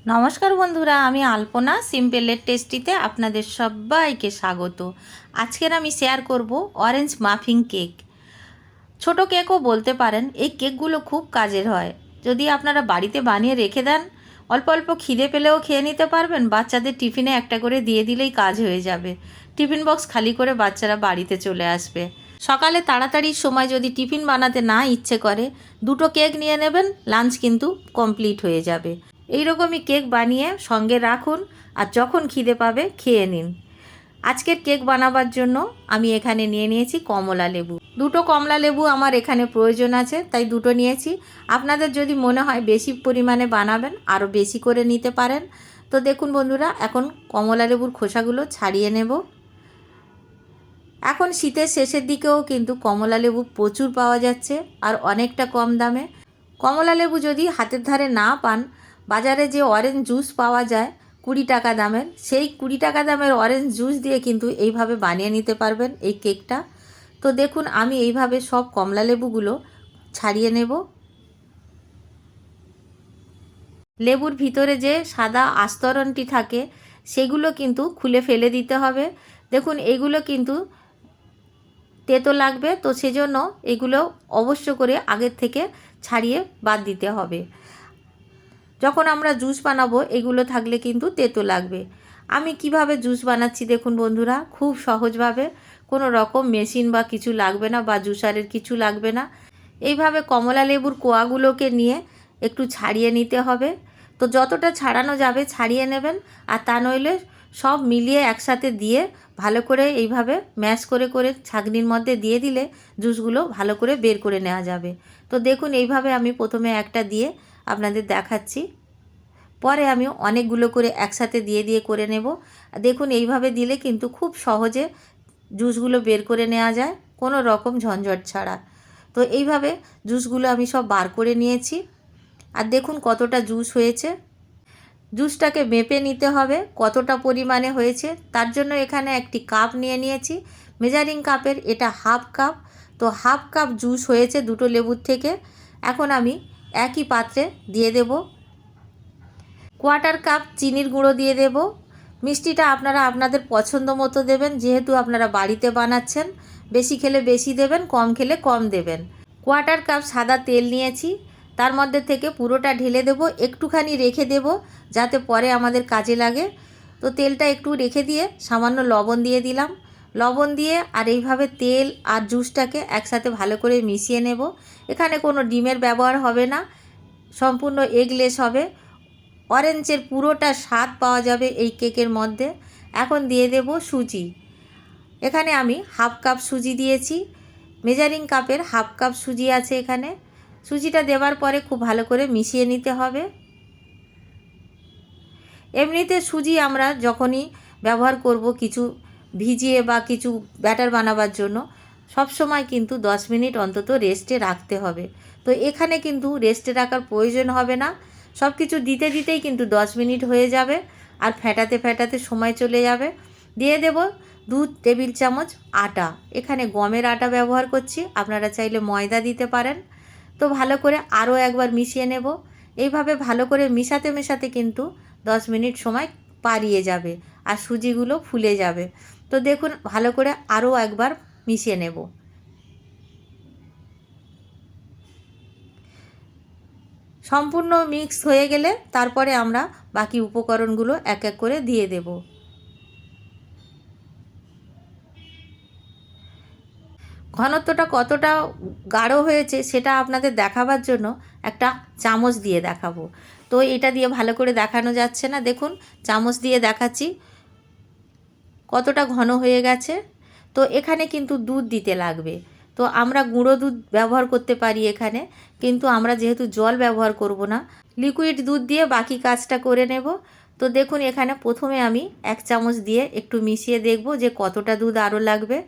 নমস্কার বন্ধুরা, আমি আলপনা সিম্পলের টেস্টিতে আপনাদের সবাইকে স্বাগত। আজকের আমি শেয়ার করব অরেঞ্জ মাফিন কেক। ছোট কেকও বলতে পারেন। এই কেকগুলো খুব কাজের হয়। যদি আপনারা বাড়িতে বানিয়ে রেখে দেন, অল্প অল্প খিদে পেলেও খেয়ে নিতে পারবেন। বাচ্চাদের টিফিনে একটা করে দিয়ে দিলেই কাজ হয়ে যাবে। টিফিন বক্স খালি করে বাচ্চারা বাড়িতে চলে আসবে। সকালে তাড়াতাড়ির সময় যদি টিফিন বানাতে না ইচ্ছে করে, দুটো কেক নিয়ে নেবেন, লাঞ্চ কিন্তু কমপ্লিট হয়ে যাবে। এইরকমই কেক বানিয়ে সঙ্গে রাখুন, আর যখন খিদে পাবে খেয়ে নিন। আজকের কেক বানাবার জন্য আমি এখানে নিয়ে নিয়েছি কমলা লেবু। দুটো কমলা লেবু আমার এখানে প্রয়োজন আছে, তাই দুটো নিয়েছি। আপনাদের যদি মনে হয় বেশি পরিমাণে বানাবেন, আরও বেশি করে নিতে পারেন। তো দেখুন বন্ধুরা, এখন কমলা লেবুর খোসাগুলো ছাড়িয়ে নেব। এখন শীতের শেষের দিকেও কিন্তু কমলা লেবু প্রচুর পাওয়া যাচ্ছে, আর অনেকটা কম দামে। কমলা লেবু যদি হাতের ধারে না পান, বাজারে যে অরেঞ্জ জুস পাওয়া যায় 20 টাকা দামের, সেই 20 টাকা দামের অরেঞ্জ জুস দিয়ে কিন্তু এইভাবে বানিয়ে নিতে পারবেন এই কেকটা। তো দেখুন, আমি এইভাবে সব কমলা লেবুগুলো ছাড়িয়ে নেব। লেবুর ভিতরে যে সাদা আস্তরণটি থাকে সেগুলো কিন্তু খুলে ফেলে দিতে হবে। দেখুন, এইগুলো কিন্তু তেতো লাগবে, তো সেজন্য এগুলো অবশ্য করে আগের থেকে ছাড়িয়ে বাদ দিতে হবে। যখন আমরা জুস বানাবো এগুলো থাকলে কিন্তু তেতো লাগবে। আমি কিভাবে জুস বানাচ্ছি দেখুন বন্ধুরা, খুব সহজভাবে। কোনো রকম মেশিন বা কিছু লাগবে না, বা জুসারের কিছু লাগবে না। এইভাবে কমলা লেবুর কোয়াগুলোকে নিয়ে একটু ছাড়িয়ে নিতে হবে। তো যতটা ছাড়ানো যাবে ছাড়িয়ে নেবেন, আর তা নইলে সব মিলিয়ে একসাথে দিয়ে ভালো করে এইভাবে ম্যাশ করে করে ছাঁকনির মধ্যে দিয়ে দিলে জুসগুলো ভালো করে বের করে নেওয়া যাবে। তো দেখুন, এইভাবে আমি প্রথমে একটা দিয়ে আপনাদের দেখাচ্ছি, পরে আমি অনেকগুলো করে একসাথে দিয়ে দিয়ে করে নেব। দেখুন, এইভাবে দিলে কিন্তু খুব সহজে জুসগুলো বের করে নেওয়া যায়, কোনো রকম ঝঞ্ঝট ছাড়া। তো এইভাবে জুসগুলো আমি সব বার করে নিয়েছি। আর দেখুন কতটা জুস হয়েছে। জুসটাকে মেপে নিতে হবে কতটা পরিমাণে হয়েছে। তার জন্য এখানে একটি কাপ নিয়ে নিয়েছি, মেজারিং কাপের, এটা হাফ কাপ। তো হাফ কাপ জুস হয়েছে দুটো লেবুর থেকে। এখন আমি একই পাত্রে দিয়ে দেব কোয়ার্টার কাপ চিনির গুঁড়ো দিয়ে দেব। মিষ্টিটা আপনারা আপনাদের পছন্দ মতো দেবেন, যেহেতু আপনারা বাড়িতে বানাচ্ছেন। বেশি খেলে বেশি দেবেন, কম খেলে কম দেবেন। কোয়ার্টার কাপ সাদা তেল নিয়েছি, তার মধ্যে থেকে পুরোটা ঢেলে দেব। একটুখানি রেখে দেব যাতে পরে আমাদের কাজে লাগে। তো তেলটা একটু রেখে দিয়ে সামান্য লবণ দিয়ে দিলাম। লবণ দিয়ে আর এইভাবে তেল আর জুসটাকে একসাথে ভালো করে মিশিয়ে নেব। এখানে কোনো ডিমের ব্যবহার হবে না, সম্পূর্ণ এগলেস হবে। অরেঞ্জের পুরোটা স্বাদ পাওয়া যাবে এই কেকের মধ্যে। এখন দিয়ে দেব সুজি। এখানে আমি হাফ কাপ সুজি দিয়েছি, মেজারিং কাপের হাফ কাপ সুজি আছে এখানে। সুজিটা দেওয়ার পরে খুব ভালো করে মিশিয়ে নিতে হবে। এমনিতে সুজি আমরা যখনই ব্যবহার করব কিছু ভিজিয়ে বা কিছু ব্যাটার বানাবার জন্য, সব সময় কিন্তু 10 মিনিট অন্তত রেস্টে রাখতে হবে। তো এখানে কিন্তু রেস্টে রাখার প্রয়োজন হবে না, সব কিছু দিতে দিতেই কিন্তু 10 মিনিট হয়ে যাবে, আর ফেটাতে ফেটাতে সময় চলে যাবে। দিয়ে দেব 2 টেবিল চামচ আটা। এখানে গমের আটা ব্যবহার করছি, আপনারা চাইলে ময়দা দিতে পারেন। তো ভালো করে আরও একবার মিশিয়ে নেব। এইভাবে ভালো করে মেশাতে মেশাতে কিন্তু 10 মিনিট সময় পারিয়ে যাবে, আর সুজিগুলো ফুলে যাবে। তো দেখুন, ভালো করে আরও একবার মিশিয়ে নেব। সম্পূর্ণ মিক্স হয়ে গেলে তারপরে আমরা বাকি উপকরণগুলো এক এক করে দিয়ে দেব। ঘনত্বটা কতটা গাঢ় হয়েছে সেটা আপনাদের দেখাবার জন্য একটা চামচ দিয়ে দেখাবো। তো এটা দিয়ে ভালো করে দেখানো যাচ্ছে না, দেখুন চামচ দিয়ে দেখাচ্ছি কতটা ঘন হয়ে গেছে। তো এখানে কিন্তু দুধ দিতে লাগবে। তো আমরা গুঁড়ো দুধ ব্যবহার করতে পারি এখানে, কিন্তু আমরা যেহেতু জল ব্যবহার করব না, লিকুইড দুধ দিয়ে বাকি কাজটা করে নেব। তো দেখুন, এখানে প্রথমে আমি 1 চামচ দিয়ে একটু মিশিয়ে দেখব যে কতটা দুধ আরও লাগবে।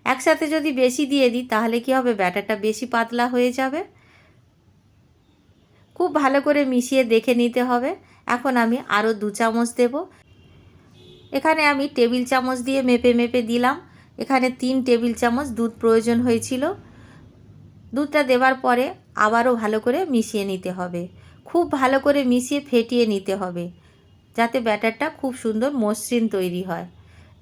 একসাথে যদি বেশি দিয়ে দিই তাহলে কি হবে, ব্যাটারটা বেশি পাতলা হয়ে যাবে। খুব ভালো করে মিশিয়ে দেখে নিতে হবে। এখন আমি আরও 2 চামচ দেব। এখানে আমি টেবিল চামচ দিয়ে মেপে মেপে দিলাম। এখানে 3 টেবিল চামচ দুধ প্রয়োজন হয়েছিল। দুধটা দেওয়ার পরে আবারও ভালো করে মিশিয়ে নিতে হবে। খুব ভালো করে মিশিয়ে ফেটিয়ে নিতে হবে, যাতে ব্যাটারটা খুব সুন্দর মসৃণ তৈরি হয়।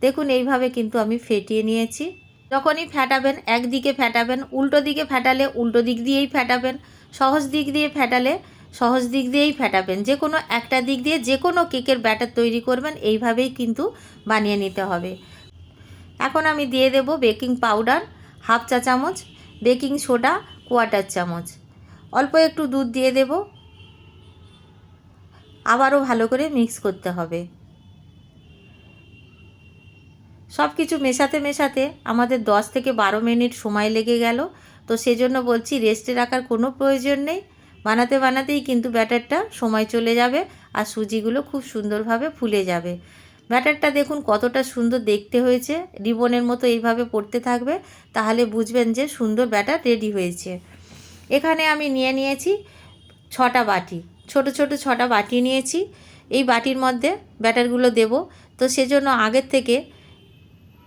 দেখুন এইভাবে কিন্তু আমি ফেটিয়ে নিয়েছি। যখনই ফেটাবেন একদিকে ফেটাবেন, উল্টো দিকে ফেটালে উল্টো দিক দিয়েই ফেটাবেন, সহজ দিক দিয়ে ফেটালে সহজ দিক দিয়েই ফেটাবেন। যে কোনো একটা দিক দিয়ে যে কোনো কেকের ব্যাটার তৈরি করবেন এইভাবেই কিন্তু বানিয়ে নিতে হবে। এখন আমি দিয়ে দেব বেকিং পাউডার হাফ চা চামচ, বেকিং সোডা কোয়ার্টার চামচ, অল্প একটু দুধ দিয়ে দেব। আবারও ভালো করে মিক্স করতে হবে। সব কিছু মেশাতে মেশাতে আমাদের 10 থেকে 12 মিনিট সময় লেগে গেল। তো সেজন্য বলছি রেস্টে রাখার কোনো প্রয়োজন নেই। বানাতে বানাতেই কিন্তু ব্যাটারটা সময় চলে যাবে আর সুজিগুলো খুব সুন্দরভাবে ফুলে যাবে। ব্যাটারটা দেখুন কতটা সুন্দর দেখতে হয়েছে, রিবনের মতো এইভাবে পড়তে থাকবে, তাহলে বুঝবেন যে সুন্দর ব্যাটার রেডি হয়েছে। এখানে আমি নিয়েছি 6টা বাটি, ছোট ছোট 6টা বাটি নিয়েছি। এই বাটির মধ্যে ব্যাটারগুলো দেব। তো সেজন্য আগের থেকে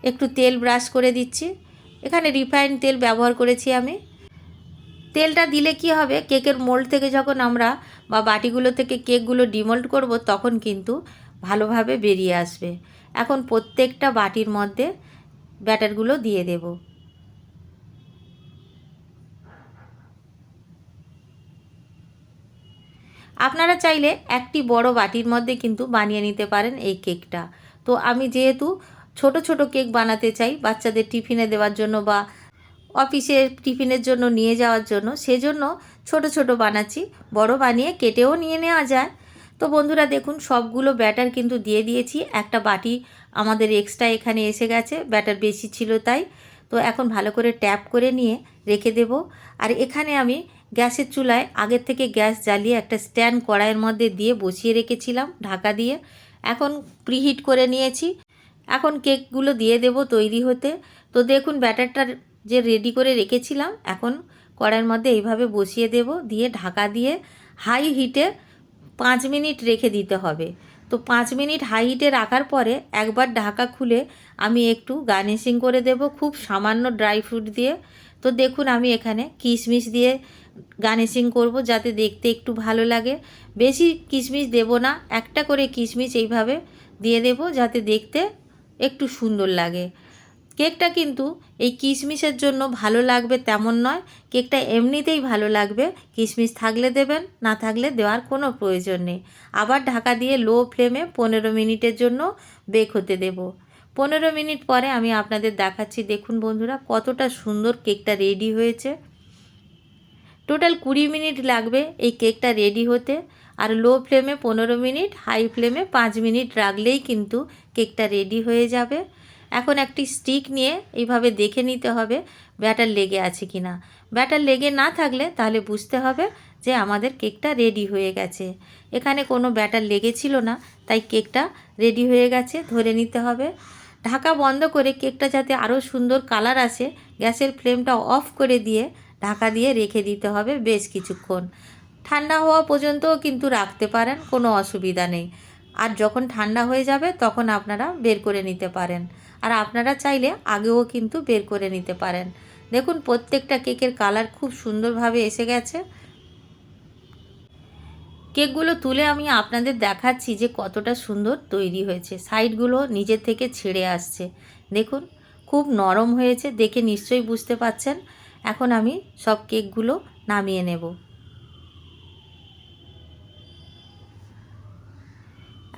একটু তেল ব্রাশ করে দিচ্ছি। এখানে রিফাইন্ড তেল ব্যবহার করেছি আমি। তেলটা দিলে কি হবে, কেকের মোল্ড থেকে যখন আমরা বা বাটিগুলো থেকে কেকগুলো ডিমোল্ড করব তখন কিন্তু ভালোভাবে বেরিয়ে আসবে। এখন প্রত্যেকটা বাটির মধ্যে ব্যাটারগুলো দিয়ে দেব। আপনারা চাইলে একটি বড় বাটির মধ্যে কিন্তু বানিয়ে নিতে পারেন এই কেকটা। তো আমি যেহেতু ছোট ছোট কেক বানাতে চাই বাচ্চাদের টিফিনে দেওয়ার জন্য বা অফিসে টিফিনের জন্য নিয়ে যাওয়ার জন্য, সেজন্য ছোট ছোট বানাচ্ছি। বড় বানিয়ে কেটেও নিয়ে নেওয়া যায়। তো বন্ধুরা দেখুন সবগুলো ব্যাটার কিন্তু দিয়ে দিয়েছি। একটা বাটি আমাদের এক্সট্রা এখানে এসে গেছে, ব্যাটার বেশি ছিল তাই। তো এখন ভালো করে ট্যাপ করে নিয়ে রেখে দেব। আর এখানে আমি গ্যাসের চুলায় আগের থেকে গ্যাস জ্বালিয়ে একটা স্ট্যান্ড কড়াইয়ের মধ্যে দিয়ে বসিয়ে রেখেছিলাম ঢাকা দিয়ে। এখন প্রিহিট করে নিয়েছি। এখন কেকগুলো দিয়ে দেব তৈরি হতে। তো দেখুন ব্যাটারটা যে রেডি করে রেখেছিলাম এখন কড়াইয়ের মধ্যে এইভাবে বসিয়ে দেব, দিয়ে ঢাকা দিয়ে হাই হিটে 5 মিনিট রেখে দিতে হবে। তো 5 মিনিট হাই হিটে রাখার পরে একবার ঢাকা খুলে আমি একটু গার্নিশিং করে দেব খুব সামান্য ড্রাই ফ্রুট দিয়ে। তো দেখুন আমি এখানে কিশমিশ দিয়ে গার্নিশিং করব যাতে দেখতে একটু ভালো লাগে। বেশি কিশমিশ দেব না, একটা করে কিশমিশ এইভাবে দিয়ে দেব যাতে দেখতে একটু সুন্দর লাগে। কেকটা কিন্তু এই কিশমিশের জন্য ভালো লাগবে তেমন নয়, কেকটা এমনিতেই ভালো লাগবে। কিশমিশ থাকলে দেবেন, না থাকলে দেওয়ার কোনো প্রয়োজন নেই। আবার ঢাকা দিয়ে লো ফ্লেমে 15 মিনিটের জন্য বেক হতে দেব। 15 মিনিট পরে আমি আপনাদের দেখাচ্ছি। দেখুন বন্ধুরা কতটা সুন্দর কেকটা রেডি হয়েছে। টোটাল 20 মিনিট লাগবে এই কেকটা রেডি হতে। আর লো ফ্লেমে 15 মিনিট, হাই ফ্লেমে 5 মিনিট রাখলেই কিন্তু কেকটা রেডি হয়ে যাবে। এখন একটি স্টিক নিয়ে এইভাবে দেখে নিতে হবে ব্যাটার লেগে আছে কি না। ব্যাটার লেগে না থাকলে তাহলে বুঝতে হবে যে আমাদের কেকটা রেডি হয়ে গেছে। এখানে কোনো ব্যাটার লেগেছিল না, তাই কেকটা রেডি হয়ে গেছে ধরে নিতে হবে। ঢাকা বন্ধ করে কেকটা যাতে আরও সুন্দর কালার আসে গ্যাসের ফ্লেমটা অফ করে দিয়ে ঢাকা দিয়ে রেখে দিতে হবে বেশ কিছুক্ষণ। ঠান্ডা হওয়া পর্যন্তও কিন্তু রাখতে পারেন, কোনো অসুবিধা নেই। আর যখন ঠান্ডা হয়ে যাবে তখন আপনারা বের করে নিতে পারেন। আর আপনারা চাইলে আগেও কিন্তু বের করে নিতে পারেন। দেখুন প্রত্যেকটা কেকের কালার খুব সুন্দরভাবে এসে গেছে। কেকগুলো তুলে আমি আপনাদের দেখাচ্ছি যে কতটা সুন্দর তৈরি হয়েছে। সাইডগুলো নিজের থেকে ছেড়ে আসছে। দেখুন খুব নরম হয়েছে, দেখে নিশ্চয়ই বুঝতে পাচ্ছেন। এখন আমি সব কেকগুলো নামিয়ে নেব।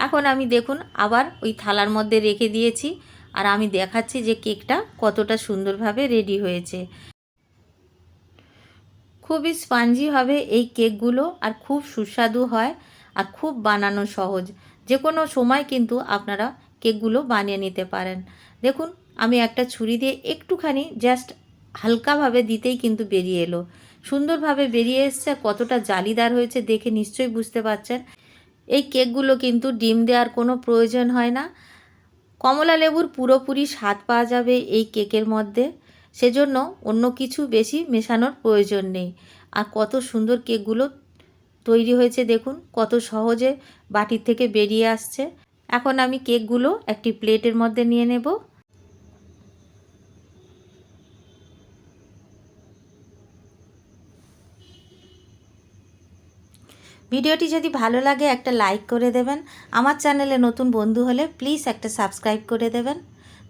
এখন আমি দেখুন আবার ওই থালার মধ্যে রেখে দিয়েছি। আর আমি দেখাচ্ছি যে কেকটা কতটা সুন্দরভাবে রেডি হয়েছে। খুবই স্পঞ্জি হবে এই কেকগুলো আর খুব সুস্বাদু হয় আর খুব বানানো সহজ। যে কোনো সময় কিন্তু আপনারা কেকগুলো বানিয়ে নিতে পারেন। দেখুন আমি একটা ছুরি দিয়ে একটুখানি জাস্ট হালকাভাবে দিতেই কিন্তু বেরিয়ে এলো, সুন্দরভাবে বেরিয়ে এসছে। কতটা জালিদার হয়েছে দেখে নিশ্চয়ই বুঝতে পারছেন। এই কেকগুলো কিন্তু ডিম দেওয়ার কোনো প্রয়োজন হয় না। কমলা লেবুর পুরোপুরি স্বাদ পাওয়া যাবে এই কেকের মধ্যে, সেজন্য অন্য কিছু বেশি মেশানোর প্রয়োজন নেই। আর কত সুন্দর কেকগুলো তৈরি হয়েছে দেখুন, কত সহজে বাটির থেকে বেরিয়ে আসছে। এখন আমি কেকগুলো একটি প্লেটের মধ্যে নিয়ে নেব। ভিডিওটি যদি ভালো লাগে একটা লাইক করে দেবেন। আমার চ্যানেলে নতুন বন্ধু হলে প্লিজ একটা সাবস্ক্রাইব করে দেবেন।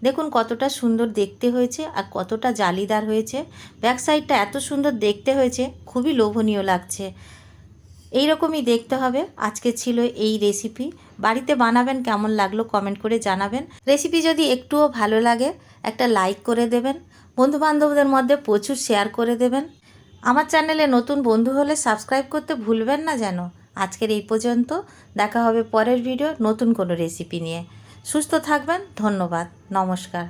দেখুন কতটা সুন্দর দেখতে হয়েছে আর কতটা জালিদার হয়েছে। ব্যাক সাইডটা এত সুন্দর দেখতে হয়েছে, খুবই লোভনীয় লাগছে। এই রকমই দেখতে হবে। আজকে ছিল এই রেসিপি। বাড়িতে বানাবেন, কেমন লাগলো কমেন্ট করে জানাবেন। রেসিপি যদি একটুও ভালো লাগে একটা লাইক করে দেবেন। বন্ধুবান্ধবদের মধ্যে প্রচুর শেয়ার করে দেবেন। আমার চ্যানেলে নতুন বন্ধু হলে সাবস্ক্রাইব করতে ভুলবেন না যেন। আজকের এই পর্যন্ত, দেখা হবে পরের ভিডিও নতুন কোনো রেসিপি নিয়ে। সুস্থ থাকবেন, ধন্যবাদ, নমস্কার।